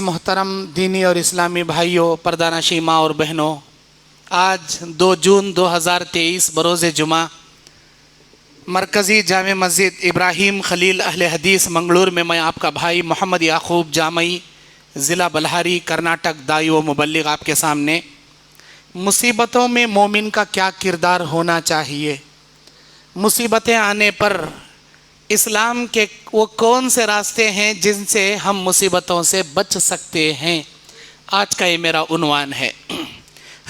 محترم دینی اور اسلامی بھائیوں، پردانشی ماں اور بہنوں، آج 2 جون 2023 بروز جمعہ مرکزی جامع مسجد ابراہیم خلیل اہل حدیث منگلور میں آپ کا بھائی محمد یعقوب جامعی، ضلع بلہاری، کرناٹک، دائی و مبلغ آپ کے سامنے مصیبتوں میں مومن کا کیا کردار ہونا چاہیے، مصیبتیں آنے پر اسلام کے وہ کون سے راستے ہیں جن سے ہم مصیبتوں سے بچ سکتے ہیں، آج کا یہ میرا عنوان ہے۔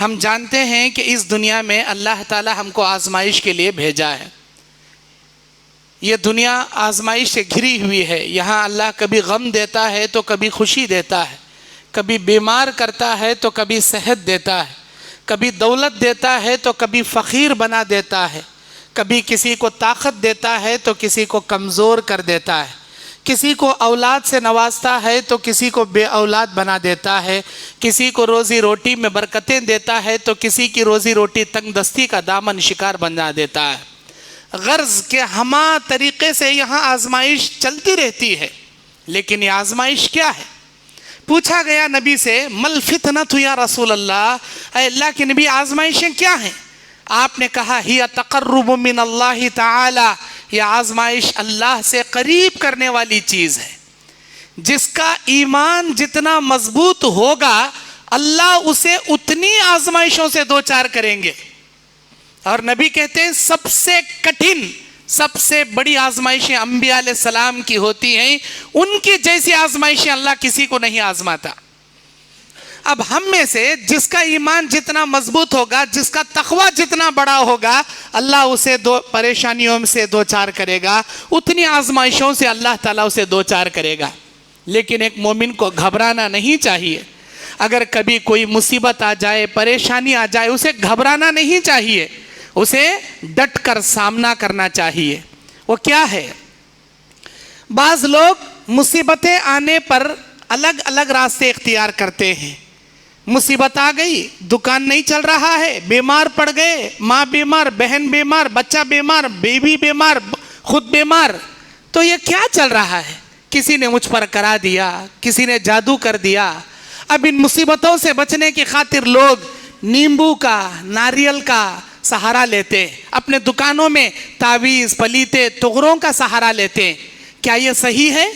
ہم جانتے ہیں کہ اس دنیا میں اللہ تعالی ہم کو آزمائش کے لیے بھیجا ہے۔ یہ دنیا آزمائش سے گھری ہوئی ہے۔ یہاں اللہ کبھی غم دیتا ہے تو کبھی خوشی دیتا ہے، کبھی بیمار کرتا ہے تو کبھی صحت دیتا ہے، کبھی دولت دیتا ہے تو کبھی فقیر بنا دیتا ہے، کبھی کسی کو طاقت دیتا ہے تو کسی کو کمزور کر دیتا ہے، کسی کو اولاد سے نوازتا ہے تو کسی کو بے اولاد بنا دیتا ہے، کسی کو روزی روٹی میں برکتیں دیتا ہے تو کسی کی روزی روٹی تنگ دستی کا دامن شکار بنا دیتا ہے۔ غرض کہ ہما طریقے سے یہاں آزمائش چلتی رہتی ہے، لیکن یہ آزمائش کیا ہے؟ پوچھا گیا نبی سے، مل فتنۃ یا رسول اللہ، اے اللہ کے نبی آزمائشیں کیا ہیں؟ آپ نے کہا، ہی تقرب من اللہ تعالی، یہ آزمائش اللہ سے قریب کرنے والی چیز ہے۔ جس کا ایمان جتنا مضبوط ہوگا اللہ اسے اتنی آزمائشوں سے دوچار کریں گے۔ اور نبی کہتے ہیں سب سے کٹھن، سب سے بڑی آزمائشیں انبیاء علیہ السلام کی ہوتی ہیں، ان کی جیسی آزمائشیں اللہ کسی کو نہیں آزماتا۔ اب ہم میں سے جس کا ایمان جتنا مضبوط ہوگا، جس کا تقوی جتنا بڑا ہوگا، اللہ اسے پریشانیوں سے دوچار کرے گا، اتنی آزمائشوں سے اللہ تعالیٰ اسے دوچار کرے گا۔ لیکن ایک مومن کو گھبرانا نہیں چاہیے۔ اگر کبھی کوئی مصیبت آ جائے، پریشانی آ جائے، اسے گھبرانا نہیں چاہیے، اسے ڈٹ کر سامنا کرنا چاہیے۔ وہ کیا ہے؟ بعض لوگ مصیبتیں آنے پر الگ الگ راستے اختیار کرتے ہیں۔ مصیبت آ گئی، دکان نہیں چل رہا ہے، بیمار پڑ گئے، ماں بیمار، بہن بیمار، بچہ بیمار، بیوی بیمار، خود بیمار، تو یہ کیا چل رہا ہے؟ کسی نے مجھ پر کرا دیا، کسی نے جادو کر دیا۔ اب ان مصیبتوں سے بچنے کی خاطر لوگ نیمبو کا، ناریل کا سہارا لیتے، اپنے دکانوں میں تعویذ، پلیتے، تغروں کا سہارا لیتے۔ کیا یہ صحیح ہے؟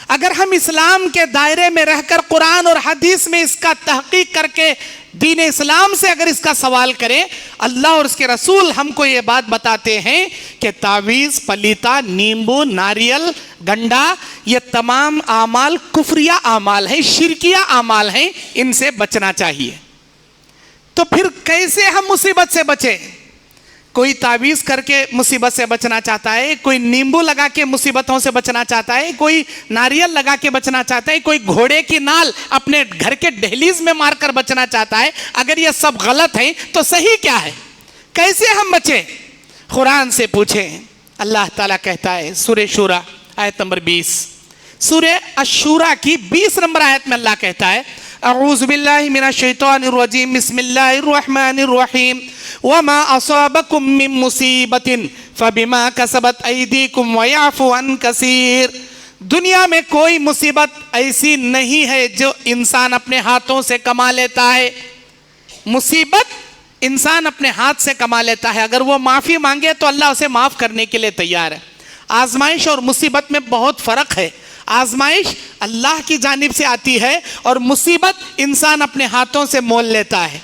اگر ہم اسلام کے دائرے میں رہ کر قرآن اور حدیث میں اس کا تحقیق کر کے دین اسلام سے اگر اس کا سوال کریں، اللہ اور اس کے رسول ہم کو یہ بات بتاتے ہیں کہ تعویذ، پلیتا، نیمبو، ناریل، گنڈا، یہ تمام اعمال کفریہ اعمال ہیں، شرکیہ اعمال ہیں، ان سے بچنا چاہیے۔ تو پھر کیسے ہم مصیبت سے بچیں؟ کوئی تعویذ کر کے مصیبت سے بچنا چاہتا ہے، کوئی نیمبو لگا کے مصیبتوں سے بچنا چاہتا ہے، کوئی ناریل لگا کے بچنا چاہتا ہے، کوئی گھوڑے کی نال اپنے گھر کے دہلیز میں مار کر بچنا چاہتا ہے۔ اگر یہ سب غلط ہیں تو صحیح کیا ہے؟ کیسے ہم بچیں؟ قرآن سے پوچھیں۔ اللہ تعالیٰ کہتا ہے سورہ شورى آیت نمبر 20، سورہ الشورى کی 20 نمبر آیت میں اللہ کہتا ہے، اعوذ باللہ من الشیطان الرجیم، بسم اللہ الرحمن الرحیم، وما اصابکم من مصیبت فبما کسبت ایدیکم ویعفو عن کثیر۔ دنیا میں کوئی مصیبت ایسی نہیں ہے جو انسان اپنے ہاتھوں سے کما لیتا ہے۔ مصیبت انسان اپنے ہاتھ سے کما لیتا ہے، اگر وہ معافی مانگے تو اللہ اسے معاف کرنے کے لیے تیار ہے۔ آزمائش اور مصیبت میں بہت فرق ہے۔ آزمائش اللہ کی جانب سے آتی ہے اور مصیبت انسان اپنے ہاتھوں سے مول لیتا ہے۔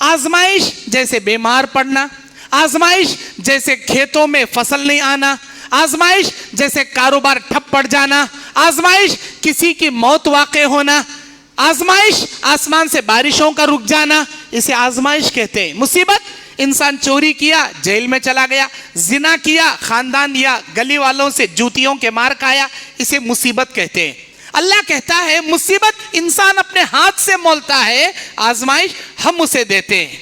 آزمائش جیسے بیمار پڑنا، آزمائش جیسے کھیتوں میں فصل نہیں آنا، آزمائش جیسے کاروبار ٹھپ پڑ جانا، آزمائش کسی کی موت واقع ہونا، آزمائش آسمان سے بارشوں کا رک جانا، اسے آزمائش کہتے ہیں۔ مصیبت انسان چوری کیا، جیل میں چلا گیا، زنا کیا، خاندان یا گلی والوں سے جوتیوں کے مار کھایا، اسے مصیبت کہتے ہیں۔ اللہ کہتا ہے مصیبت انسان اپنے ہاتھ سے مولتا ہے، آزمائش ہم اسے دیتے ہیں،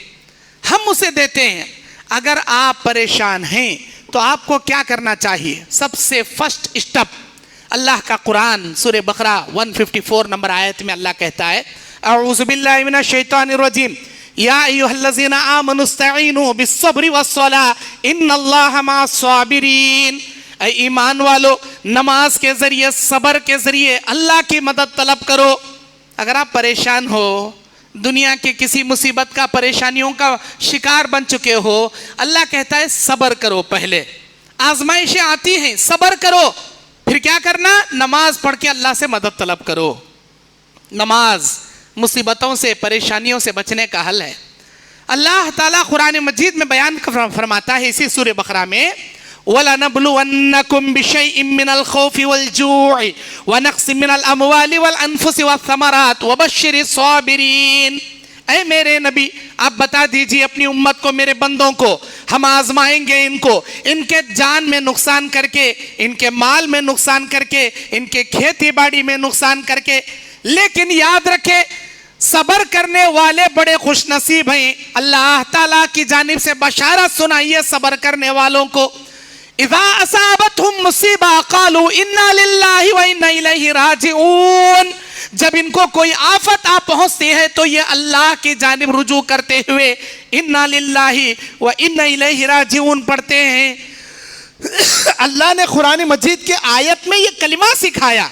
ہم اسے دیتے ہیں۔ اگر آپ پریشان ہیں تو آپ کو کیا کرنا چاہیے؟ سب سے فرسٹ اسٹیپ اللہ کا قرآن سورہ بقرہ 154 نمبر آیت میں اللہ کہتا ہے، اعوذ باللہ من الشیطان الرجیم، یا ایھا الذین آمنوا استعینوا بالصبر والصلاۃ ان اللہ مع الصابرین۔ اے ایمان والو، نماز کے ذریعے، صبر کے ذریعے اللہ کی مدد طلب کرو۔ اگر آپ پریشان ہو، دنیا کے کسی مصیبت کا، پریشانیوں کا شکار بن چکے ہو، اللہ کہتا ہے صبر کرو، پہلے آزمائشیں آتی ہیں صبر کرو، پھر کیا کرنا؟ نماز پڑھ کے اللہ سے مدد طلب کرو۔ نماز مصیبتوں سے، پریشانیوں سے بچنے کا حل ہے۔ اللہ تعالیٰ قرآن مجید میں بیان فرماتا ہے اسی سورہ بقرہ میں، وَلَنَبْلُوَنَّكُمْ بِشَيْءٍ مِّنَ الْخَوْفِ وَالْجُوعِ وَنَقْصٍ مِّنَ الْأَمْوَالِ وَالْأَنفُسِ وَالثَّمَرَاتِ وَبَشِّرِ الصَّابِرِينَ۔ اے میرے نبی آپ بتا دیجئے اپنی امت کو، میرے بندوں کو، ہم آزمائیں گے ان کو، ان کے جان میں نقصان کر کے، ان کے مال میں نقصان کر کے، ان کے کھیتی باڑی میں نقصان کر کے، لیکن یاد رکھے صبر کرنے والے بڑے خوش نصیب ہیں۔ اللہ تعالیٰ کی جانب سے بشارت سنائیے صبر کرنے والوں کو، اذا اصابتهم مصیبہ قالوا انا للہ وانا الیہ راجعون۔ جب ان کو کوئی آفت آ پہنچتی ہے تو یہ اللہ کی جانب رجوع کرتے ہوئے انا للہ وانا الیہ راجعون پڑھتے ہیں۔ اللہ نے قرآن مجید کے آیت میں یہ کلمہ سکھایا۔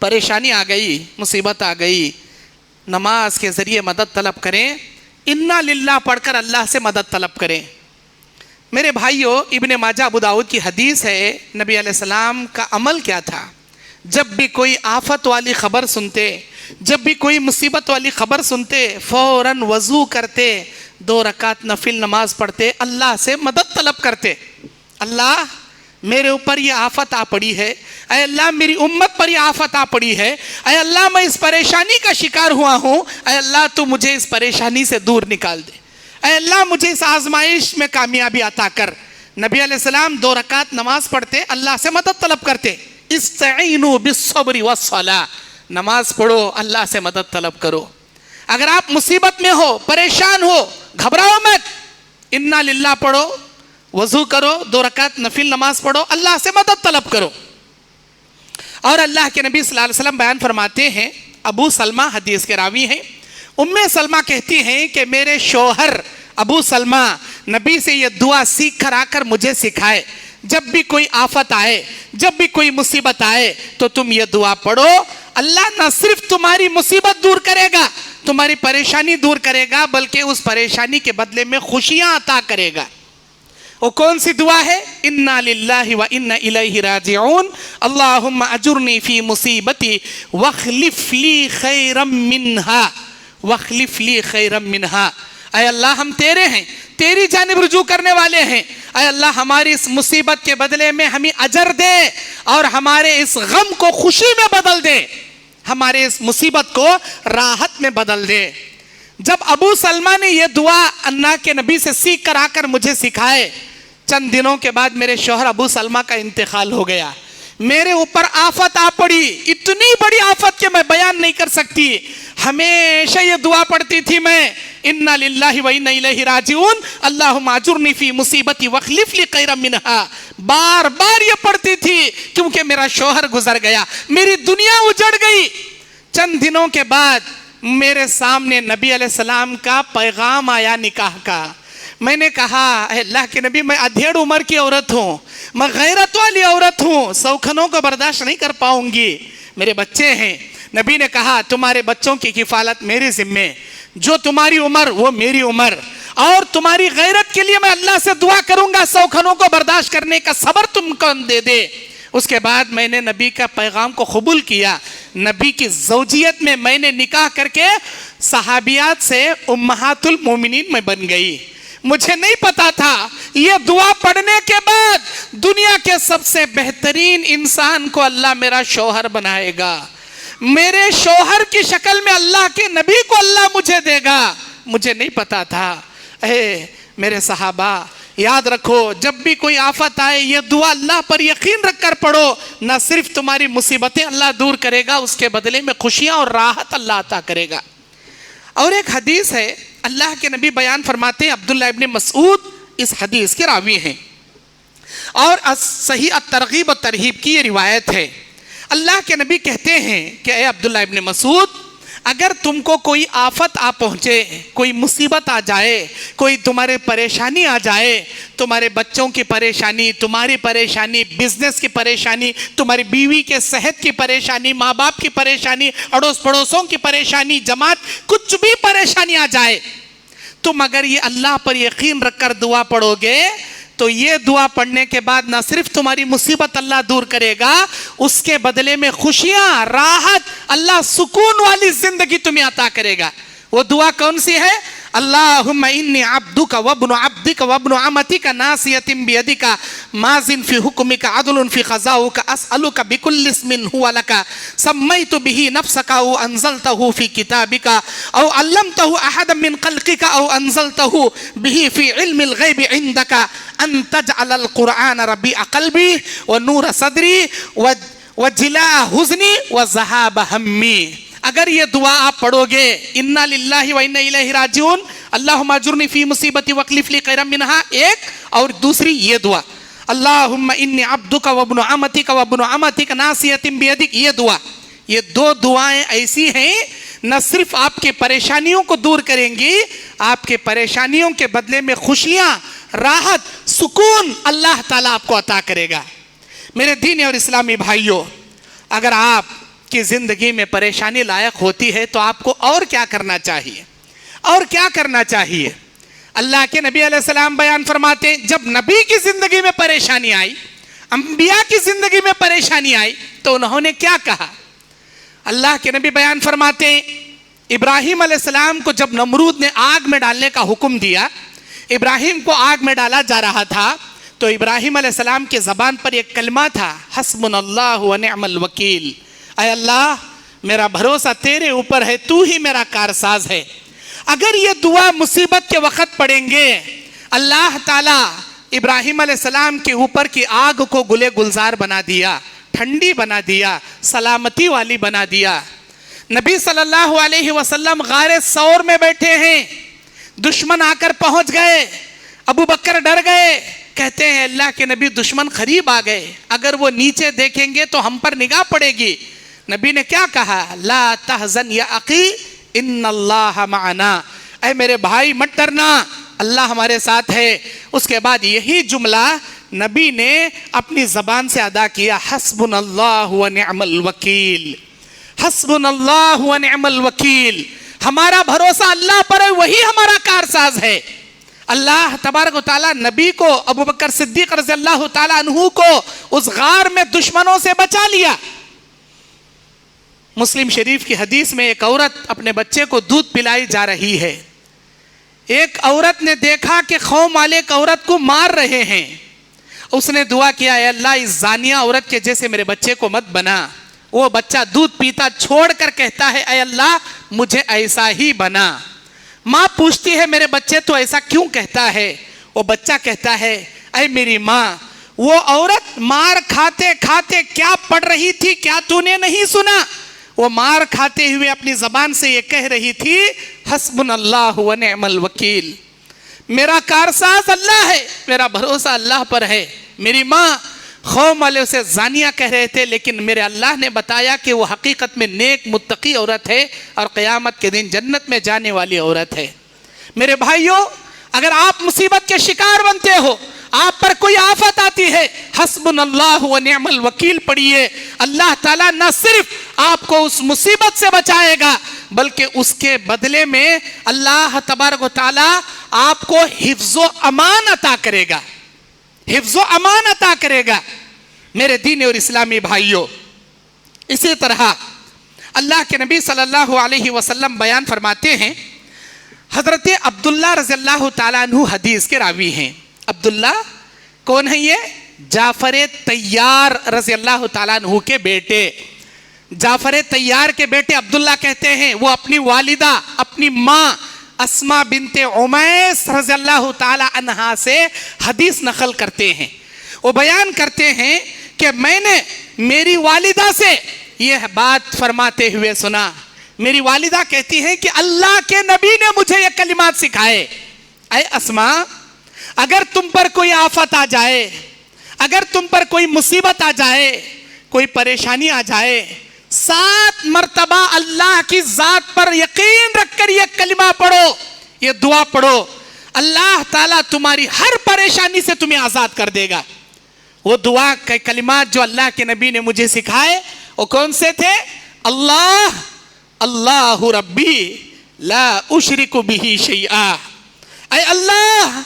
پریشانی آ گئی، مصیبت آ گئی، نماز کے ذریعے مدد طلب کریں، انا للہ پڑھ کر اللہ سے مدد طلب کریں۔ میرے بھائیو، ابن ماجہ ابو داؤد کی حدیث ہے، نبی علیہ السلام کا عمل کیا تھا؟ جب بھی کوئی آفت والی خبر سنتے، جب بھی کوئی مصیبت والی خبر سنتے، فوراً وضو کرتے، 2 رکعت نفل نماز پڑھتے، اللہ سے مدد طلب کرتے۔ اللہ میرے اوپر یہ آفت آ پڑی ہے، اے اللہ میری امت پر یہ آفت آ پڑی ہے، اے اللہ میں اس پریشانی کا شکار ہوا ہوں، اے اللہ تو مجھے اس پریشانی سے دور نکال دے، اے اللہ مجھے اس آزمائش میں کامیابی عطا کر۔ نبی علیہ السلام 2 رکعت نماز پڑھتے، اللہ سے مدد طلب کرتے۔ استعینوا بالصبر والصلاۃ، نماز پڑھو، اللہ سے مدد طلب کرو۔ اگر آپ مصیبت میں ہو، پریشان ہو، گھبراؤ مت، انا للہ پڑھو، وضو کرو، 2 رکعت نفل نماز پڑھو، اللہ سے مدد طلب کرو۔ اور اللہ کے نبی صلی اللہ علیہ وسلم بیان فرماتے ہیں، ابو سلمہ حدیث کے راوی ہیں، سلمہ کہتی ہیں کہ میرے شوہر ابو سلمہ نبی سے یہ دعا سیکھ کر آ کر مجھے سکھائے، جب بھی کوئی آفت آئے، جب بھی کوئی مصیبت آئے تو تم یہ دعا پڑھو، اللہ نہ صرف تمہاری مصیبت دور کرے گا، تمہاری پریشانی دور کرے گا، بلکہ اس پریشانی کے بدلے میں خوشیاں عطا کرے گا۔ وہ کون سی دعا ہے؟ انا للہ وانا الیہ راجعون، اللہم اجرنی فی مصیبتی واخلف لی خیرا منہا، واخلف لی خیرا منہا۔ اے اللہ ہم تیرے ہیں، تیری جانب رجوع کرنے والے ہیں، اے اللہ ہماری اس مصیبت کے بدلے میں ہمیں اجر دے اور ہمارے اس غم کو خوشی میں بدل دے، ہمارے اس مصیبت کو راحت میں بدل دے۔ جب ابو سلمہ نے یہ دعا اللہ کے نبی سے سیکھ کر آ کر مجھے سکھائے، چند دنوں کے بعد میرے شوہر ابو سلمہ کا انتقال ہو گیا، میرے اوپر آفت آ پڑی، اتنی بڑی آفت کہ میں بیان نہیں کر سکتی۔ ہمیشہ یہ دعا پڑھتی تھی میں، انا للہ وانا الیہ راجعون، اللہم اجرنی فی مصیبتی واخلف لی خیرا منہا، بار بار یہ پڑھتی تھی کیونکہ میرا شوہر گزر گیا، میری دنیا اجڑ گئی۔ چند دنوں کے بعد میرے سامنے نبی علیہ السلام کا پیغام آیا نکاح کا۔ میں نے کہا اے اللہ کے نبی میں ادھیڑ عمر کی عورت ہوں، میں غیرت والی عورت ہوں، سوکھنوں کو برداشت نہیں کر پاؤں گی، میرے بچے ہیں۔ نبی نے کہا تمہارے بچوں کی کفالت میرے ذمے، جو تمہاری عمر وہ میری عمر، اور تمہاری غیرت کے لیے میں اللہ سے دعا کروں گا سوکھنوں کو برداشت کرنے کا صبر تم کو دے دے۔ اس کے بعد میں نے نبی کا پیغام کو قبول کیا، نبی کی زوجیت میں نے نکاح کر کے صحابیات سے امہات المومنین میں بن گئی۔ مجھے نہیں پتا تھا یہ دعا پڑھنے کے بعد دنیا کے سب سے بہترین انسان کو اللہ میرا شوہر بنائے گا، میرے شوہر کی شکل میں اللہ کے نبی کو اللہ مجھے دے گا، مجھے نہیں پتا تھا۔ اے میرے صحابہ یاد رکھو، جب بھی کوئی آفت آئے یہ دعا اللہ پر یقین رکھ کر پڑھو، نہ صرف تمہاری مصیبتیں اللہ دور کرے گا، اس کے بدلے میں خوشیاں اور راحت اللہ عطا کرے گا۔ اور ایک حدیث ہے، اللہ کے نبی بیان فرماتے ہیں، عبداللہ ابن مسعود اس حدیث کے راوی ہیں، اور صحیح الترغیب و ترہیب کی یہ روایت ہے۔ اللہ کے نبی کہتے ہیں کہ اے عبداللہ ابن مسعود، اگر تم کو کوئی آفت آ پہنچے، کوئی مصیبت آ جائے، کوئی تمہارے پریشانی آ جائے، تمہارے بچوں کی پریشانی، تمہاری پریشانی، بزنس کی پریشانی، تمہاری بیوی کے صحت کی پریشانی، ماں باپ کی پریشانی، اڑوس پڑوسوں کی پریشانی، جماعت، کچھ بھی پریشانی آ جائے، تم اگر یہ اللہ پر یقین رکھ کر دعا پڑھو گے تو یہ دعا پڑھنے کے بعد نہ صرف تمہاری مصیبت اللہ دور کرے گا، اس کے بدلے میں خوشیاں، راحت، اللہ سکون والی زندگی تمہیں عطا کرے گا۔ وہ دعا کون سی ہے؟ اللہم انی عبدک وابن عبدک وابن عمتک ناصیۃ بیدک ماض فی حکمک عدل فی قضاؤک اسألک بکل اسم هو لک سمیت به نفسک او انزلته فی کتابک او علمته احدا من خلقک او انزلته به فی علم الغیب عندک ان تجعل القرآن ربیع قلبی ونور صدری وجلاء حزنی وذہاب ہمی۔ اگر یہ دعا آپ پڑھو گے، انا للہ و انا الیہ راجعون، اللہم اجرنی فی مصیبتی واخلف لی خیرا منہا، ایک، اور دوسری یہ دعا اللہم انی عبدک وابن عمتک وابن عمتک ناصیۃ بیدک، یہ دعا، یہ دو دعائیں ایسی ہیں نہ صرف آپ کے پریشانیوں کو دور کریں گی، آپ کے پریشانیوں کے بدلے میں خوشیاں، راحت، سکون اللہ تعالیٰ آپ کو عطا کرے گا۔ میرے دین اور اسلامی بھائیوں، اگر آپ کی زندگی میں پریشانی لائق ہوتی ہے تو آپ کو اور کیا کرنا چاہیے؟ اور کیا کرنا چاہیے؟ اللہ کے نبی علیہ السلام بیان فرماتے ہیں، جب نبی کی زندگی میں پریشانی آئی، انبیاء کی زندگی میں پریشانی آئی تو انہوں نے کیا کہا؟ اللہ کے نبی بیان فرماتے ہیں، ابراہیم علیہ السلام کو جب نمرود نے آگ میں ڈالنے کا حکم دیا، ابراہیم کو آگ میں ڈالا جا رہا تھا، تو ابراہیم علیہ السلام کی زبان پر ایک کلمہ تھا، حسبنا اللہ ونعم الوکیل، اے اللہ میرا بھروسہ تیرے اوپر ہے، تو ہی میرا کارساز ہے۔ اگر یہ دعا مصیبت کے وقت پڑھیں گے، اللہ تعالیٰ ابراہیم علیہ السلام کے اوپر کی آگ کو گلے گلزار بنا دیا، ٹھنڈی بنا دیا، سلامتی والی بنا دیا۔ نبی صلی اللہ علیہ وسلم غار ثور میں بیٹھے ہیں، دشمن آ کر پہنچ گئے، ابو بکر ڈر گئے، کہتے ہیں اللہ کے نبی دشمن قریب آ گئے، اگر وہ نیچے دیکھیں گے تو ہم پر نگاہ پڑے گی۔ نبی نے کیا کہا؟ لا تحزن یا اخی ان اللہ معنا، اے میرے بھائی مت ڈرنا، اللہ ہمارے ساتھ ہے۔ اس کے بعد یہی جملہ نبی نے اپنی زبان سے ادا کیا، حسبنا اللہ ونعم الوکیل، حسبنا اللہ ونعم الوکیل، ہمارا بھروسہ اللہ پر ہے، وہی ہمارا کارساز ہے۔ اللہ تبارک و تعالیٰ نبی کو، ابو بکر صدیق رضی اللہ تعالیٰ عنہ کو اس غار میں دشمنوں سے بچا لیا۔ مسلم شریف کی حدیث میں ایک عورت اپنے بچے کو دودھ پلائی جا رہی ہے، ایک عورت نے دیکھا کہ قوم والے ایک عورت کو مار رہے ہیں، اس نے دعا کیا، اے اللہ اس زانیہ عورت کے جیسے میرے بچے کو مت بنا۔ وہ بچہ دودھ پیتا چھوڑ کر کہتا ہے، اے اللہ مجھے ایسا ہی بنا۔ ماں پوچھتی ہے، میرے بچے تو ایسا کیوں کہتا ہے؟ وہ بچہ کہتا ہے، اے میری ماں، وہ عورت مار کھاتے کھاتے کیا پڑھ رہی تھی، کیا تو نے نہیں سنا؟ وہ مار کھاتے ہوئے اپنی زبان سے یہ کہہ رہی تھی، حسبنا اللہ ونعم الوکیل، میرا کارساز اللہ ہے، میرا بھروسہ اللہ پر ہے۔ میری ماں قوم والے اسے زانیہ کہہ رہے تھے، لیکن میرے اللہ نے بتایا کہ وہ حقیقت میں نیک متقی عورت ہے اور قیامت کے دن جنت میں جانے والی عورت ہے۔ میرے بھائیوں، اگر آپ مصیبت کے شکار بنتے ہو، آپ پر کوئی آفت آتی ہے، حسبنا اللہ ونعم الوکیل پڑھیے، اللہ تعالیٰ نہ صرف آپ کو اس مصیبت سے بچائے گا بلکہ اس کے بدلے میں اللہ تبارک و تعالیٰ آپ کو حفظ و امان عطا کرے گا، حفظ و امان عطا کرے گا۔ میرے دین اور اسلامی بھائیوں، اسی طرح اللہ کے نبی صلی اللہ علیہ وسلم بیان فرماتے ہیں، حضرت عبداللہ رضی اللہ تعالیٰ عنہ حدیث کے راوی ہیں۔ عبداللہ کون ہیں؟ یہ جعفر طیار رضی اللہ تعالیٰ عنہ کے بیٹے، جعفر طیار کے بیٹے عبداللہ کہتے ہیں، وہ اپنی والدہ، اپنی ماں اسماء بنت عمیس رضی اللہ تعالیٰ عنہا سے حدیث نقل کرتے ہیں۔ وہ بیان کرتے ہیں کہ میں نے میری والدہ سے یہ بات فرماتے ہوئے سنا، میری والدہ کہتی ہیں کہ اللہ کے نبی نے مجھے یہ کلمات سکھائے، اے اسماء اگر تم پر کوئی آفت آ جائے، اگر تم پر کوئی مصیبت آ جائے، کوئی پریشانی آ جائے، 7 مرتبہ اللہ کی ذات پر یقین رکھ کر یہ کلمہ پڑھو، یہ دعا پڑھو، اللہ تعالیٰ تمہاری ہر پریشانی سے تمہیں آزاد کر دے گا۔ وہ دعا کے کلمات جو اللہ کے نبی نے مجھے سکھائے وہ کون سے تھے؟ اللہ اللہ ربی لا اشرک بہ شیئا، اے اللہ،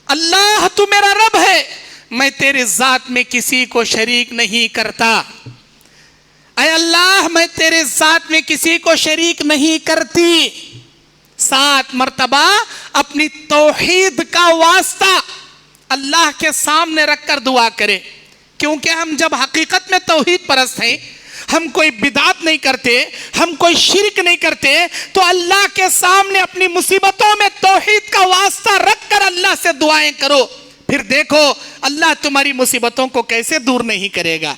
اللہ تو میرا رب ہے، میں تیرے ذات میں کسی کو شریک نہیں کرتا، اے اللہ میں تیرے ذات میں کسی کو شریک نہیں کرتی۔ 7 مرتبہ اپنی توحید کا واسطہ اللہ کے سامنے رکھ کر دعا کرے، کیونکہ ہم جب حقیقت میں توحید پرست ہیں، ہم کوئی بدعت نہیں کرتے، ہم کوئی شرک نہیں کرتے، تو اللہ کے سامنے اپنی مصیبتوں میں توحید کا واسطہ رکھ کر اللہ سے دعائیں کرو، پھر دیکھو اللہ تمہاری مصیبتوں کو کیسے دور نہیں کرے گا۔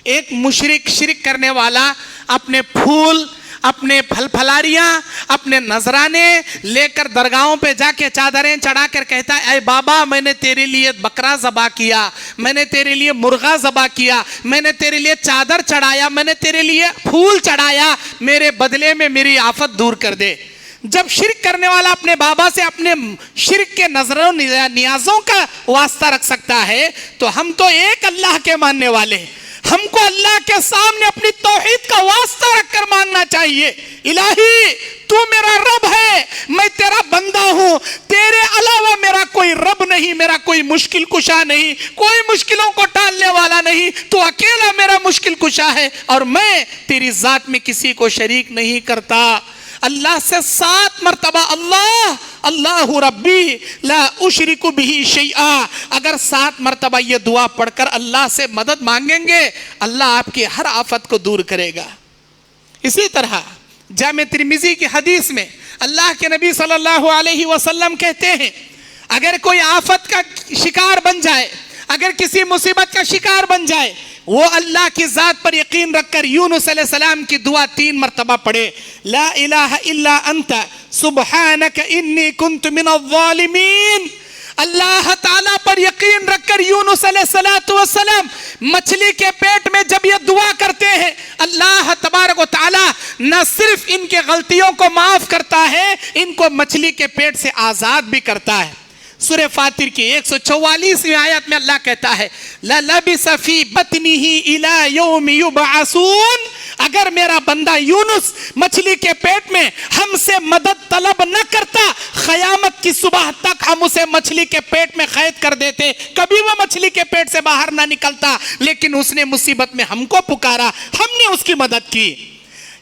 ایک مشرک، شرک کرنے والا اپنے پھول، اپنے پھل پھلاریاں، اپنے نذرانے لے کر درگاہوں پہ جا کے چادریں چڑھا کر کہتا ہے، اے بابا میں نے تیرے لیے بکرا ذبح کیا، میں نے تیرے لیے مرغا ذبح کیا، میں نے تیرے لیے چادر چڑھایا، میں نے تیرے لیے پھول چڑھایا، میرے بدلے میں میری آفت دور کر دے۔ جب شرک کرنے والا اپنے بابا سے اپنے شرک کے نظروں نیازوں کا واسطہ رکھ سکتا ہے، تو ہم تو ایک اللہ کے ماننے والے ہیں، ہم کو اللہ کے سامنے اپنی توحید کا واسطہ رکھ کر مانگنا چاہیے۔ الہی تو میرا رب ہے، میں تیرا بندہ ہوں، تیرے علاوہ میرا کوئی رب نہیں، میرا کوئی مشکل کشا نہیں، کوئی مشکلوں کو ٹالنے والا نہیں، تو اکیلا میرا مشکل کشا ہے، اور میں تیری ذات میں کسی کو شریک نہیں کرتا۔ اللہ سے 7 مرتبہ اللہ اللہ ربی لا اشرک بہ شیئا، اگر 7 مرتبہ یہ دعا پڑھ کر اللہ سے مدد مانگیں گے، اللہ آپ کی ہر آفت کو دور کرے گا۔ اسی طرح جامع ترمذی کی حدیث میں اللہ کے نبی صلی اللہ علیہ وسلم کہتے ہیں، اگر کوئی آفت کا شکار بن جائے، اگر کسی مصیبت کا شکار بن جائے، وہ اللہ کی ذات پر یقین رکھ کر یونس علیہ السلام کی دعا 3 مرتبہ پڑھے، لا الہ الا انت سبحانک انی کنت من الظالمین۔ اللہ تعالیٰ پر یقین رکھ کر یونس علیہ السلام مچھلی کے پیٹ میں جب یہ دعا کرتے ہیں، اللہ تبارک و تعالیٰ نہ صرف ان کے غلطیوں کو معاف کرتا ہے، ان کو مچھلی کے پیٹ سے آزاد بھی کرتا ہے۔ سورہ فاطر کی 144ویں آیت میں اللہ کہتا ہے، لَلَبِسَ فِي بَطْنِهِ إِلَى يَوْمِ يُبْعَثُونَ، اگر میرا بندہ یونس مچھلی کے پیٹ میں ہم سے مدد طلب نہ کرتا، قیامت کی صبح تک ہم اسے مچھلی کے پیٹ میں قید کر دیتے، کبھی وہ مچھلی کے پیٹ سے باہر نہ نکلتا، لیکن اس نے مصیبت میں ہم کو پکارا، ہم نے اس کی مدد کی۔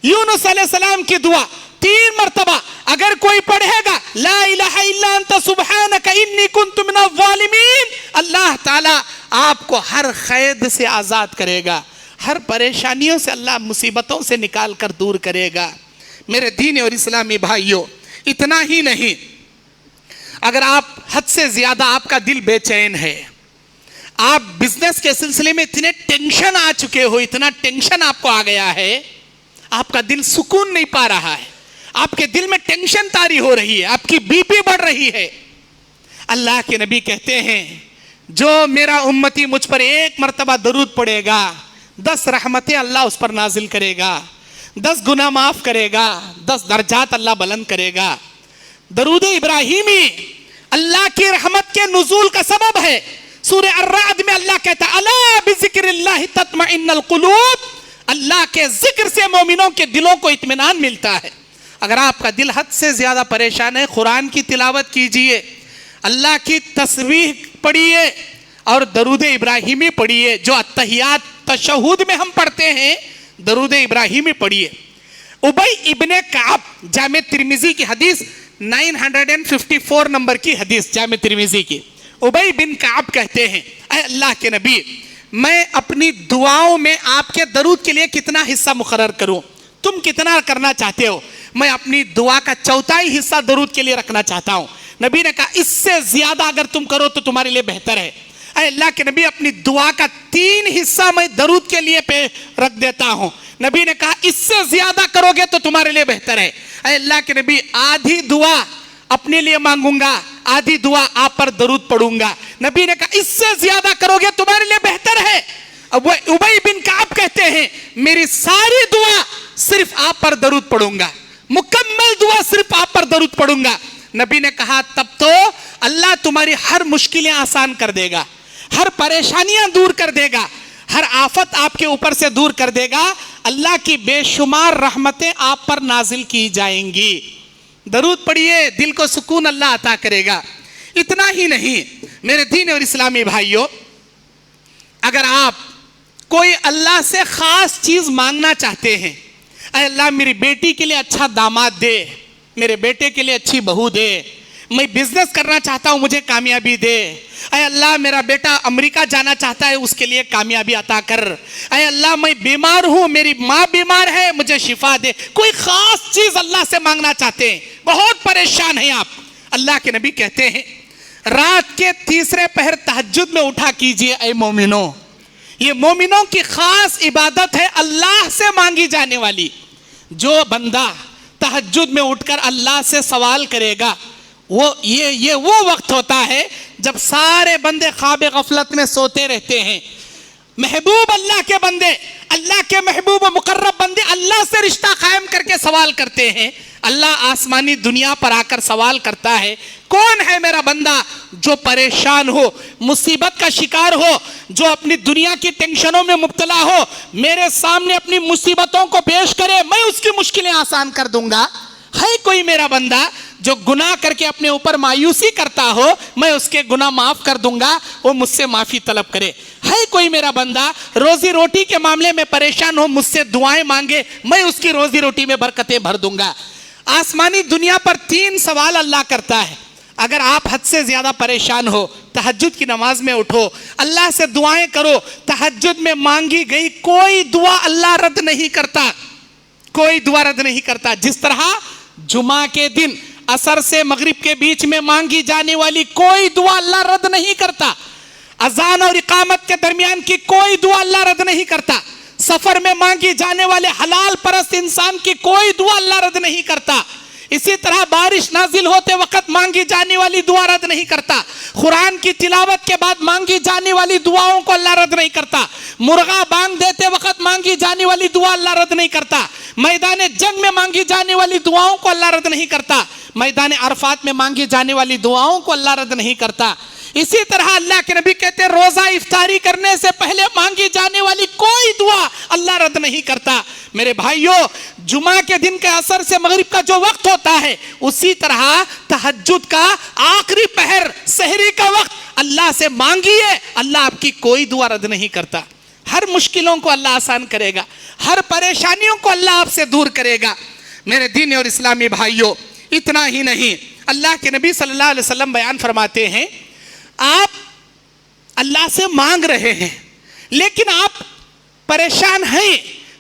یونس علیہ السلام کی دعا 3 مرتبہ اگر کوئی پڑھے گا، لا الہ الا انت سبحانک انی کنت من الظالمین، اللہ تعالیٰ آپ کو ہر قید سے آزاد کرے گا، ہر پریشانیوں سے اللہ مصیبتوں سے نکال کر دور کرے گا۔ میرے دین اور اسلامی بھائیوں، اتنا ہی نہیں، اگر آپ حد سے زیادہ آپ کا دل بے چین ہے، آپ بزنس کے سلسلے میں اتنے ٹینشن آ چکے ہو، اتنا ٹینشن آپ کو آ گیا ہے، آپ کا دل سکون نہیں پا رہا ہے، آپ کے دل میں ٹینشن طاری ہو رہی ہے، آپ کی بی پی بڑھ رہی ہے، اللہ کے نبی کہتے ہیں جو میرا امتی مجھ پر 1 مرتبہ درود پڑے گا، 10 رحمتیں اللہ اس پر نازل کرے گا، 10 گناہ معاف کرے گا، 10 درجات اللہ بلند کرے گا۔ درود ابراہیمی اللہ کی رحمت کے نزول کا سبب ہے۔ سورہ الرعد میں اللہ کہتا ہے، الا بذکر اللہ تطمئن القلوب، اللہ کے ذکر سے مومنوں کے دلوں کو اطمینان ملتا ہے۔ اگر آپ کا دل حد سے زیادہ پریشان ہے، قرآن کی تلاوت کیجئے، اللہ کی تسبیح پڑھیے اور درود ابراہیمی پڑھیے، جو اتحیات تشہود میں ہم پڑھتے ہیں، درود ابراہیمی پڑھیے۔ ابی ابن کعب، جامع ترمذی کی حدیث 954 نمبر کی حدیث جامع ترمذی کی، ابی بن کعب کہتے ہیں، اے اللہ کے نبی، میں اپنی دعاؤں میں آپ کے درود کے لیے کتنا حصہ مقرر کروں؟ تم کتنا کرنا چاہتے ہو؟ میں اپنی دعا کا 1/4 حصہ درود کے لیے رکھنا چاہتا ہوں۔ نبی نے کہا اس سے زیادہ اگر تم کرو تو تمہارے لیے بہتر ہے۔ اے اللہ کے نبی، اپنی دعا کا 3 حصہ میں درود کے لیے پہ رکھ دیتا ہوں۔ نبی نے کہا اس سے زیادہ کرو گے تو تمہارے لیے بہتر ہے۔ اے اللہ کے نبی، آدھی دعا اپنے لیے مانگوں گا، آدھی دعا آپ پر درود پڑھوں گا۔ نبی نے کہا اس سے زیادہ کرو گے تمہارے لیے بہتر ہے۔ اب وہ ابی بن کعب کہتے ہیں میری ساری دعا صرف آپ پر درود پڑھوں گا، مکمل دعا صرف آپ پر درود پڑھوں گا۔ نبی نے کہا تب تو اللہ تمہاری ہر مشکلیں آسان کر دے گا، ہر پریشانیاں دور کر دے گا، ہر آفت آپ کے اوپر سے دور کر دے گا، اللہ کی بے شمار رحمتیں آپ پر نازل کی جائیں گی۔ درود پڑھیے، دل کو سکون اللہ عطا کرے گا۔ اتنا ہی نہیں میرے دین اور اسلامی بھائیوں، اگر آپ کوئی اللہ سے خاص چیز مانگنا چاہتے ہیں، اے اللہ میری بیٹی کے لیے اچھا داماد دے، میرے بیٹے کے لیے اچھی بہو دے، میں بزنس کرنا چاہتا ہوں مجھے کامیابی دے، اے اللہ میرا بیٹا امریکہ جانا چاہتا ہے اس کے لیے کامیابی عطا کر، اے اللہ میں بیمار ہوں میری ماں بیمار ہے مجھے شفا دے، کوئی خاص چیز اللہ سے مانگنا چاہتے ہیں، بہت پریشان ہیں آپ، اللہ کے نبی کہتے ہیں رات کے تیسرے پہر تہجد میں اٹھا کیجئے اے مومنوں، یہ مومنوں کی خاص عبادت ہے اللہ سے مانگی جانے والی۔ جو بندہ تہجد میں اٹھ کر اللہ سے سوال کرے گا، یہ وہ وقت ہوتا ہے جب سارے بندے خواب غفلت میں سوتے رہتے ہیں، محبوب اللہ کے بندے، اللہ کے محبوب و مقرب بندے اللہ سے رشتہ قائم کر کے سوال کرتے ہیں۔ اللہ آسمانی دنیا پر آ کر سوال کرتا ہے کون ہے میرا بندہ جو پریشان ہو، مصیبت کا شکار ہو، جو اپنی دنیا کی ٹینشنوں میں مبتلا ہو، میرے سامنے اپنی مصیبتوں کو پیش کرے، میں اس کی مشکلیں آسان کر دوں گا۔ ہے کوئی میرا بندہ جو گناہ کر کے اپنے اوپر مایوسی کرتا ہو، میں اس کے گناہ معاف کر دوں گا، وہ مجھ سے معافی طلب کرے۔ ہے کوئی میرا بندہ روزی روٹی کے معاملے میں پریشان ہو، مجھ سے دعائیں مانگے، میں اس کی روزی روٹی میں برکتیں بھر دوں گا۔ آسمانی دنیا پر 3 سوال اللہ کرتا ہے۔ اگر آپ حد سے زیادہ پریشان ہو، تہجد کی نماز میں اٹھو، اللہ سے دعائیں کرو، تہجد میں مانگی گئی کوئی دعا اللہ رد نہیں کرتا، کوئی دعا رد نہیں کرتا۔ جس طرح جمعہ کے دن عصر سے مغرب کے بیچ میں مانگی جانے والی کوئی دعا اللہ رد نہیں کرتا، اذان اور اقامت کے درمیان کی کوئی دعا اللہ رد نہیں کرتا، سفر میں مانگی جانے والے حلال پرست انسان کی کوئی دعا اللہ رد نہیں کرتا، اسی طرح بارش نازل ہوتے وقت مانگی جانے والی دعا رد نہیں کرتا، قرآن کی تلاوت کے بعد مانگی جانے والی دعاؤں کو اللہ رد نہیں کرتا، مرغا بانگ دیتے وقت مانگی جانے والی دعا اللہ رد نہیں کرتا، میدان جنگ میں مانگی جانے والی دعاؤں کو اللہ رد نہیں کرتا، میدان عرفات میں مانگی جانے والی دعاؤں کو اللہ رد نہیں کرتا۔ اسی طرح اللہ کے نبی کہتے ہیں روزہ افطاری کرنے سے پہلے مانگی جانے والی کوئی دعا اللہ رد نہیں کرتا۔ میرے بھائیوں، جمعہ کے دن کے عصر سے مغرب کا جو وقت ہوتا ہے، اسی طرح تہجد کا آخری پہر سحری کا وقت اللہ سے مانگیے، اللہ آپ کی کوئی دعا رد نہیں کرتا۔ ہر مشکلوں کو اللہ آسان کرے گا، ہر پریشانیوں کو اللہ آپ سے دور کرے گا۔ میرے دین اور اسلامی بھائیوں، اتنا ہی نہیں، اللہ کے نبی صلی اللہ علیہ وسلم بیان فرماتے ہیں آپ اللہ سے مانگ رہے ہیں لیکن آپ پریشان ہیں۔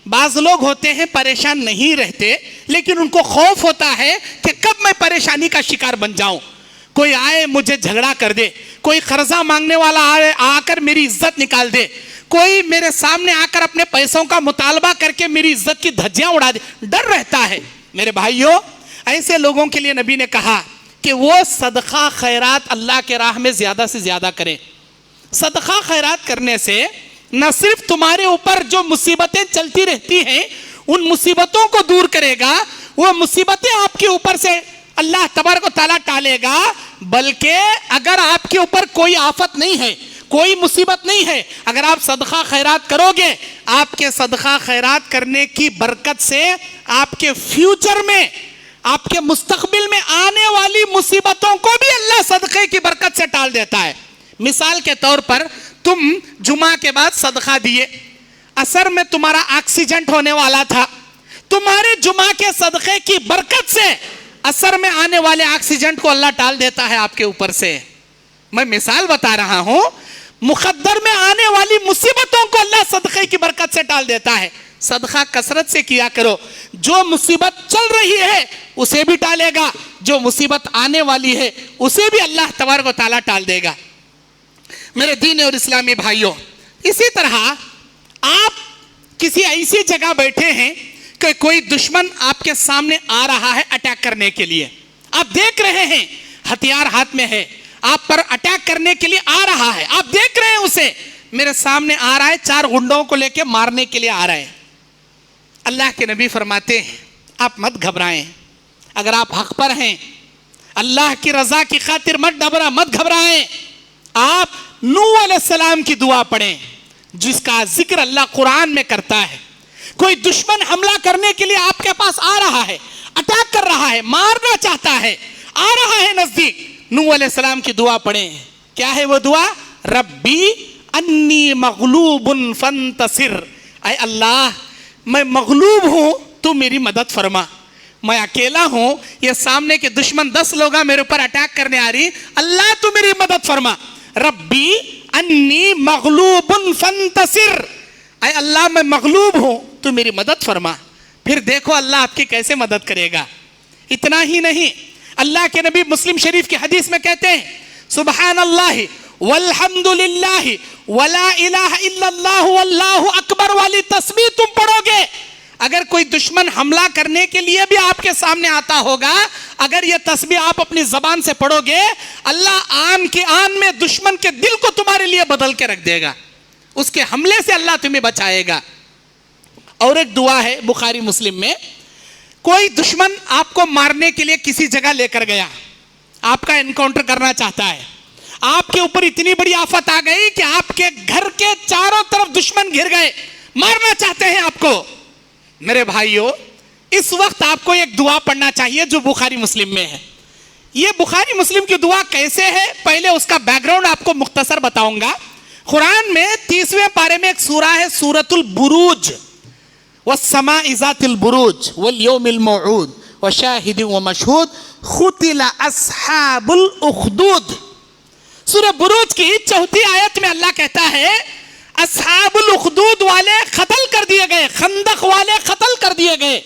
بعض لوگ ہوتے ہیں پریشان نہیں رہتے لیکن ان کو خوف ہوتا ہے کہ کب میں پریشانی کا شکار بن جاؤں، کوئی آئے مجھے جھگڑا کر دے، کوئی قرضہ مانگنے والا آئے آ کر میری عزت نکال دے، کوئی میرے سامنے آ کر اپنے پیسوں کا مطالبہ کر کے میری عزت کی دھجیاں اڑا دے، ڈر رہتا ہے۔ میرے بھائیوں، ایسے لوگوں کے لیے نبی نے کہا کہ وہ صدقہ خیرات اللہ کے راہ میں زیادہ سے زیادہ کریں۔ صدقہ خیرات کرنے سے نہ صرف تمہارے اوپر جو مصیبتیں چلتی رہتی ہیں ان مصیبتوں کو دور کرے گا، وہ مصیبتیں آپ کے اوپر سے اللہ تبارک و تعالیٰ ٹالے گا، بلکہ اگر آپ کے اوپر کوئی آفت نہیں ہے، کوئی مصیبت نہیں ہے، اگر آپ صدقہ خیرات کرو گے، آپ کے صدقہ خیرات کرنے کی برکت سے آپ کے فیوچر میں، آپ کے مستقبل میں آنے والی مصیبتوں کو بھی اللہ صدقے کی برکت سے ٹال دیتا ہے۔ مثال کے طور پر تم جمعہ کے بعد صدقہ دیے، عصر میں تمہارا ایکسیڈنٹ ہونے والا تھا، تمہارے جمعہ کے صدقے کی برکت سے عصر میں آنے والے ایکسیڈنٹ کو اللہ ٹال دیتا ہے آپ کے اوپر سے۔ میں مثال بتا رہا ہوں، مقدر میں آنے والی مصیبتوں کو اللہ صدقے کی برکت سے ٹال دیتا ہے۔ صدقہ کثرت سے کیا کرو، جو مصیبت چل رہی ہے اسے بھی ٹالے گا، جو مصیبت آنے والی ہے اسے بھی اللہ تبارک و تعالیٰ ٹال دے گا۔ میرے دین اور اسلامی بھائیوں، اسی طرح آپ کسی ایسی جگہ بیٹھے ہیں کہ کوئی دشمن آپ کے سامنے آ رہا ہے اٹیک کرنے کے لیے، آپ دیکھ رہے ہیں ہتھیار ہاتھ میں ہے، آپ پر اٹیک کرنے کے لیے آ رہا ہے، آپ دیکھ رہے ہیں اسے، میرے سامنے آ رہا ہے، 4 گنڈوں کو لے کے مارنے کے لیے آ رہا ہے۔ اللہ کے نبی فرماتے ہیں آپ مت گھبرائیں، اگر آپ حق پر ہیں اللہ کی رضا کی خاطر مت گھبرائیں۔ آپ نوح علیہ السلام کی دعا پڑھیں جس کا ذکر اللہ قرآن میں کرتا ہے۔ کوئی دشمن حملہ کرنے کے لیے آپ کے پاس آ رہا ہے، اٹیک کر رہا ہے، مارنا چاہتا ہے، آ رہا ہے نزدیک، نوح علیہ السلام کی دعا پڑھیں۔ کیا ہے وہ دعا؟ ربی انی مغلوب فانتصر، اے اللہ میں مغلوب ہوں تو میری مدد فرما، میں اکیلا ہوں، یہ سامنے کے دشمن 10 لوگ میرے اوپر اٹیک کرنے آ رہی، اللہ تو میری مدد فرما۔ ربی انی مغلوب فانتصر، اے اللہ میں مغلوب ہوں تو میری مدد فرما۔ پھر دیکھو اللہ آپ کی کیسے مدد کرے گا۔ اتنا ہی نہیں، اللہ کے نبی مسلم شریف کی حدیث میں کہتے ہیں سبحان اللہ والحمد للہ ولا الہ الا اللہ واللہ اکبر والی تسبیح تم پڑھو گے، اگر کوئی دشمن حملہ کرنے کے لیے بھی آپ کے سامنے آتا ہوگا، اگر یہ تسبیح آپ اپنی زبان سے پڑھو گے، اللہ آن کے آن میں دشمن کے دل کو تمہارے لیے بدل کے رکھ دے گا، اس کے حملے سے اللہ تمہیں بچائے گا۔ اور ایک دعا ہے بخاری مسلم میں، کوئی دشمن آپ کو مارنے کے لیے کسی جگہ لے کر گیا، آپ کا انکاؤنٹر کرنا چاہتا ہے، آپ کے اوپر اتنی بڑی آفت آ گئی کہ آپ کے گھر کے چاروں طرف دشمن گھر گئے، مارنا چاہتے ہیں آپ کو۔ میرے بھائیوں، اس وقت آپ کو ایک دعا پڑھنا چاہیے جو بخاری مسلم میں ہے۔ یہ بخاری مسلم کی دعا کیسے ہے، پہلے اس کا بیک گراؤنڈ آپ کو مختصر بتاؤں گا۔ قرآن میں 30ویں پارے میں ایک سورہ ہے سورۃ البروج، والسماء ذات البروج والیوم الموعود وشاہد ومشہود قتل اصحاب الاخدود۔ سورہ بروج کی 4 آیت میں اللہ کہتا ہے اصحاب الاخدود والے قتل کر دیے گئے، خندق والے قتل کر دیے گئے۔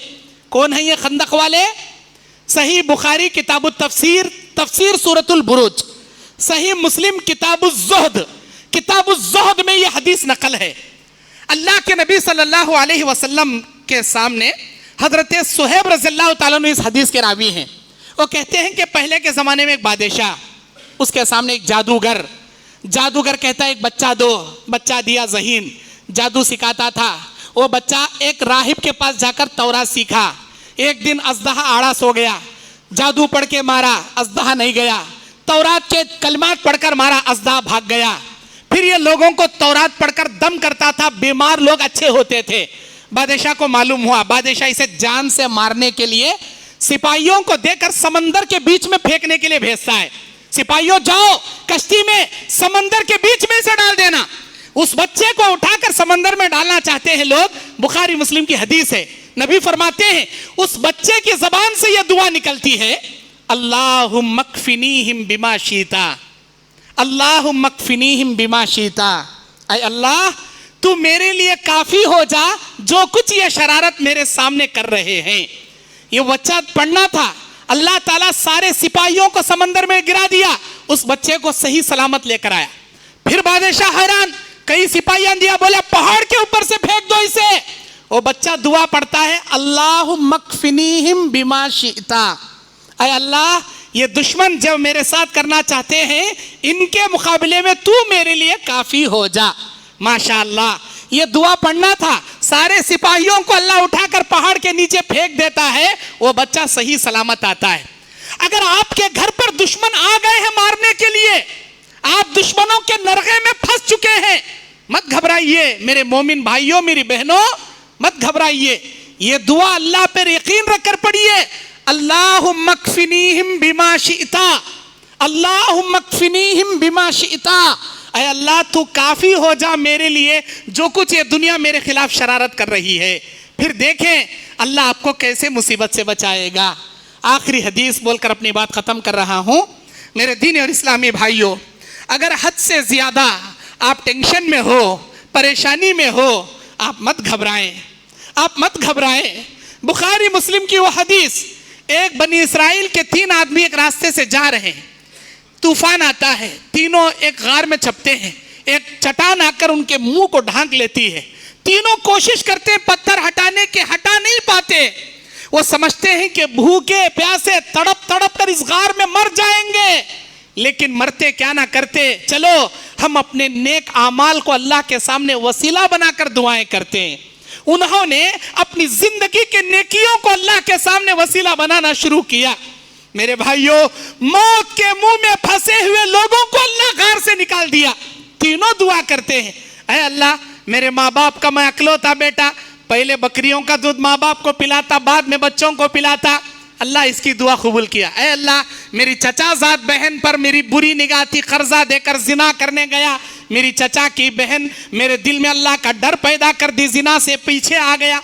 کون ہیں یہ خندق والے؟ صحیح بخاری کتاب التفسیر، تفسیر سورۃ البروج، صحیح مسلم کتاب الزہد میں یہ حدیث نقل ہے۔ اللہ کے نبی صلی اللہ علیہ وسلم کے سامنے حضرت صہیب رضی اللہ تعالیٰ عنہ اس حدیث کے راوی ہیں، وہ کہتے ہیں کہ پہلے کے زمانے میں ایک بادشاہ، اس کے سامنے ایک جادوگر کہتا ہے ایک بچہ دو، بچہ دیا ذہین، جادو سکھاتا تھا۔ وہ بچہ ایک راہب کے پاس جا کر تورات سیکھا، ایک دن اژدہا آڑا سو گیا، جادو پڑھ کے مارا، اژدہا نہیں گیا، تورات کے کلمات پڑھ کر مارا، اژدہا بھاگ گیا۔ پھر یہ لوگوں کو تورات پڑھ کر دم کرتا تھا، بیمار لوگ اچھے ہوتے تھے۔ بادشاہ کو معلوم ہوا، بادشاہ اسے جان سے مارنے کے لیے سپاہیوں کو دے کر سمندر کے بیچ میں پھینکنے کے لیے بھیجتا ہے، سپاہیوں جاؤ کشتی میں سمندر کے بیچ میں سے ڈال دینا۔ اس بچے کو اٹھا کر سمندر میں ڈالنا چاہتے ہیں لوگ، بخاری مسلم کی حدیث ہے، نبی فرماتے ہیں اس بچے کی زبان سے یہ دعا نکلتی ہے اللہم اکفنیہم بما شیتا، اللہم اکفنیہم بما شیتا، اے اللہ تو میرے لیے کافی ہو جا جو کچھ یہ شرارت میرے سامنے کر رہے ہیں۔ یہ بچہ پڑھنا تھا، اللہ تعالیٰ سارے سپاہیوں کو سمندر میں گرا دیا، اس بچے کو صحیح سلامت لے کر آیا۔ پھر بادشاہ حیران، کئی سپاہیاں دیا، بولا پہاڑ کے اوپر سے پھینک دو اسے۔ وہ بچہ دعا پڑھتا ہے اللہم اکفنیہم بما شئتا، اے اللہ یہ دشمن جب میرے ساتھ کرنا چاہتے ہیں ان کے مقابلے میں تو میرے لیے کافی ہو جا۔ ماشاءاللہ یہ دعا پڑھنا تھا، سارے سپاہیوں کو اللہ اٹھا کر پہاڑ کے نیچے پھینک دیتا ہے، وہ بچہ صحیح سلامت آتا ہے۔ اگر آپ کے گھر پر دشمن آ گئے ہیں مارنے کے لیے، آپ دشمنوں کے نرغے میں پھنس چکے ہیں، مت گھبرائیے میرے مومن بھائیوں، میری بہنوں، مت گھبرائیے، یہ دعا اللہ پر یقین رکھ کر پڑھیے، اللہم اکفنیہم بما شئتا، اللہم اکفنیہم بما شئتا، اے اللہ تو کافی ہو جا میرے لیے جو کچھ یہ دنیا میرے خلاف شرارت کر رہی ہے۔ پھر دیکھیں اللہ آپ کو کیسے مصیبت سے بچائے گا۔ آخری حدیث بول کر اپنی بات ختم کر رہا ہوں۔ میرے دین اور اسلامی بھائیوں، اگر حد سے زیادہ آپ ٹینشن میں ہو، پریشانی میں ہو، آپ مت گھبرائیں، آپ مت گھبرائیں۔ بخاری مسلم کی وہ حدیث، ایک بنی اسرائیل کے 3 آدمی ایک راستے سے جا رہے ہیں، طوفان آتا ہے، تینوں ایک غار میں چھپتے ہیں، ایک چٹان آ کر ان کے منہ کو ڈھانک لیتی ہے، تینوں کوشش کرتے ہیں پتھر ہٹانے کے، ہٹا نہیں پاتے، وہ سمجھتے ہیں کہ بھوکے پیاسے تڑپ تڑپ کر اس غار میں مر جائیں گے، لیکن مرتے کیا نہ کرتے، چلو ہم اپنے نیک اعمال کو اللہ کے سامنے وسیلہ بنا کر دعائیں کرتے ہیں. انہوں نے اپنی زندگی کے نیکیوں کو اللہ کے سامنے وسیلہ بنانا شروع کیا. میرے بھائیوں، موت کے منہ میں پھنسے ہوئے لوگوں کو اللہ غار سے نکال دیا. تینوں دعا کرتے ہیں، اے اللہ میرے ماں باپ کا میں اکلوتا بیٹا، پہلے بکریوں کا دودھ ماں باپ کو پلاتا، بعد میں بچوں کو پلاتا. اللہ اس کی دعا قبول کیا. اے اللہ میری چچا زاد بہن پر میری بری نگاہ تھی، قرضہ دے کر زنا کرنے گیا، میری چچا کی بہن میرے دل میں اللہ کا ڈر پیدا کر دی، زنا سے پیچھے آ گیا.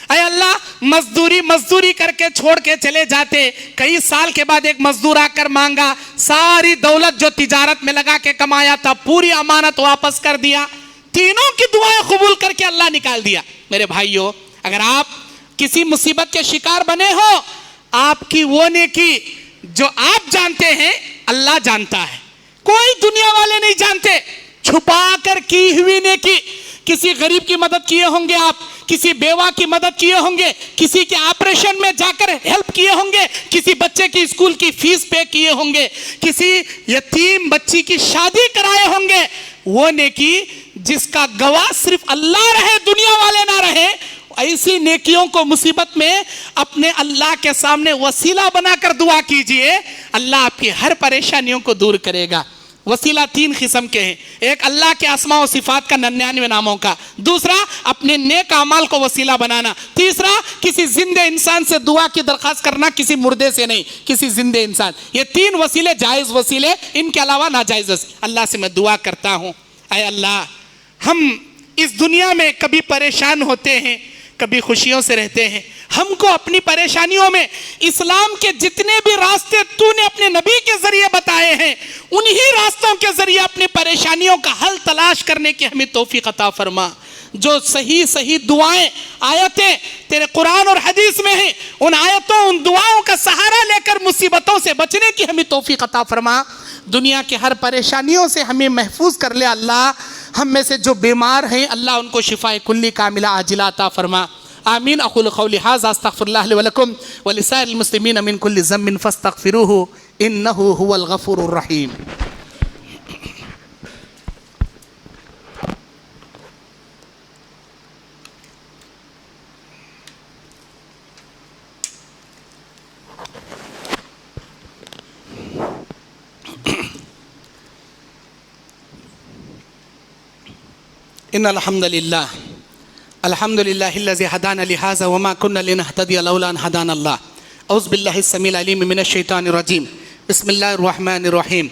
اے اللہ مزدوری کر کے چھوڑ کے چلے جاتے، کئی سال کے بعد ایک مزدور آ کر مانگا، ساری دولت جو تجارت میں لگا کے کمایا تھا پوری امانت واپس کر دیا. تینوں کی دعائیں قبول کر کے اللہ نکال دیا. میرے بھائیوں، اگر آپ کسی مصیبت کے شکار بنے ہو، آپ کی وہ نیکی جو آپ جانتے ہیں اللہ جانتا ہے، کوئی دنیا والے نہیں جانتے. چھپا کر کی ہوئی نیکی، کسی غریب کی مدد کیے ہوں گے آپ، کسی بیوہ کی مدد کیے ہوں گے، کسی کے آپریشن میں جا کر ہیلپ کیے ہوں گے، کسی بچے کی اسکول کی فیس پے کیے ہوں گے، کسی یتیم بچی کی شادی کرائے ہوں گے. وہ نیکی جس کا گواہ صرف اللہ رہے، دنیا والے نہ رہے، ایسی نیکیوں کو مصیبت میں اپنے اللہ کے سامنے وسیلہ بنا کر دعا کیجئے، اللہ آپ کی ہر پریشانیوں کو دور کرے گا. وسیلہ تین قسم کے ہیں، ایک اللہ کے اسماء و صفات کا 99 ناموں کا، دوسرا اپنے نیک اعمال کو وسیلہ بنانا، تیسرا کسی زندہ انسان سے دعا کی درخواست کرنا، کسی مردے سے نہیں، کسی زندہ انسان. یہ تین وسیلے جائز وسیلے، ان کے علاوہ ناجائز وسیلے. اللہ سے میں دعا کرتا ہوں، اے اللہ ہم اس دنیا میں کبھی پریشان ہوتے ہیں، کبھی خوشیوں سے رہتے ہیں. ہم کو اپنی پریشانیوں میں اسلام کے جتنے بھی راستے تو نے اپنے نبی کے ذریعے بتائے ہیں، انہی راستوں کے ذریعے اپنی پریشانیوں کا حل تلاش کرنے کی ہمیں توفیق عطا فرما. جو صحیح دعائیں آیتیں تیرے قرآن اور حدیث میں ہیں، ان آیتوں ان دعاؤں کا سہارا لے کر مصیبتوں سے بچنے کی ہمیں توفیق عطا فرما. دنیا کے ہر پریشانیوں سے ہمیں محفوظ کر لے اللہ. ہم میں سے جو بیمار ہیں اللہ ان کو شفاء کلی کاملہ عاجلہ عطا فرما. آمین. اقول قولی ھذا استغفر اللہ لی ولکم ولسائر المسلمین من کل ذنب فاستغفروہ انہ ھو الغفور الرحیم. ان الحمد للہ الحمد للہ الذی ہدانا لہذا وما كنا لنہتدی لولا ان ہدانا اللہ. اعوذ باللہ السمیع العلیم من الشیطان الرجیم. بسم اللہ الرحمن الرحیم.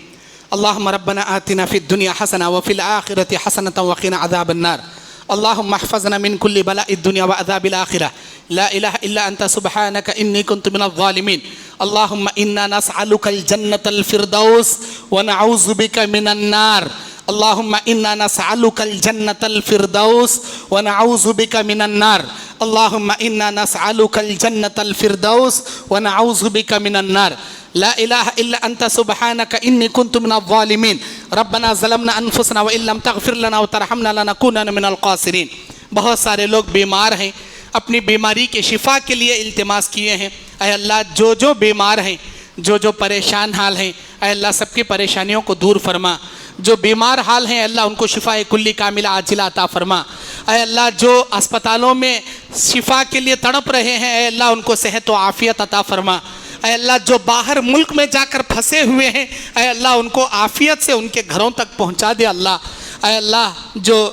اللہم ربنا آتنا فی الدنیا حسنہ وفی الآخرۃ حسنۃ وقنا عذاب النار. اللہم احفظنا من کل بلاء الدنیا وعذاب الآخرہ. لا الہ الا انت سبحانک انی کنت من الظالمین. اللہم انا نسألک الجنة الفردوس ونعوذ بک من النار. اللہم انا نسألک الجنة الفردوس ونعوذ بک من النار. اللہم انا نسألک الجنة الفردوس ونعوذ بک من النار. لا الہ الا انت سبحانک انی کنت من الظالمین. ربنا ظلمنا انفسنا وان لم تغفر لنا وترحمنا لنکونن من الخاسرین. بہت سارے لوگ بیمار ہیں، اپنی بیماری کے شفا کے لیے التماس کیے ہیں. اے اللہ جو بیمار ہیں، جو پریشان حال ہیں، اے اللہ سب کی پریشانیوں کو دور فرما. جو بیمار حال ہیں اللہ ان کو شفاء کلی کاملہ عاجلہ عطا فرما. اے اللہ جو اسپتالوں میں شفا کے لیے تڑپ رہے ہیں، اے اللہ ان کو صحت و عافیت عطا فرما. اے اللہ جو باہر ملک میں جا کر پھنسے ہوئے ہیں، اے اللہ ان کو عافیت سے ان کے گھروں تک پہنچا دے اللہ. اے اللہ جو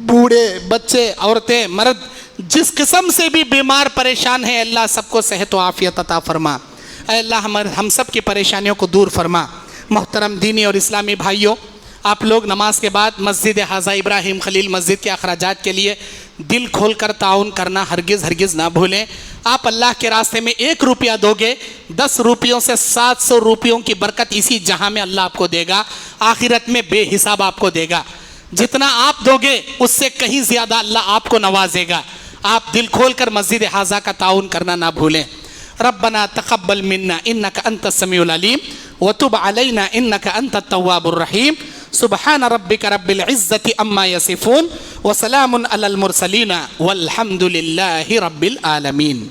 بوڑھے بچے عورتیں مرد جس قسم سے بھی بیمار پریشان ہیں، اللہ سب کو صحت و عافیت عطا فرما. اے اللہ ہم سب کی پریشانیوں کو دور فرما. محترم دینی اور اسلامی بھائیوں، آپ لوگ نماز کے بعد مسجد حاضہ ابراہیم خلیل مسجد کے اخراجات کے لیے دل کھول کر تعاون کرنا ہرگز نہ بھولیں. آپ اللہ کے راستے میں 1 روپیہ دو گے، 10 روپیوں سے 700 روپیوں کی برکت اسی جہاں میں اللہ آپ کو دے گا، آخرت میں بے حساب آپ کو دے گا. جتنا آپ دو گے اس سے کہیں زیادہ اللہ آپ کو نوازے گا. آپ دل کھول کر مسجد حاضہ کا تعاون کرنا نہ بھولیں. ربنا تقبل منا انک انت السمیع العلیم وتب علینا انک انت التواب الرحیم. سبحان ربک رب العزة عما یصفون وسلام علی المرسلین والحمد للہ رب العالمین.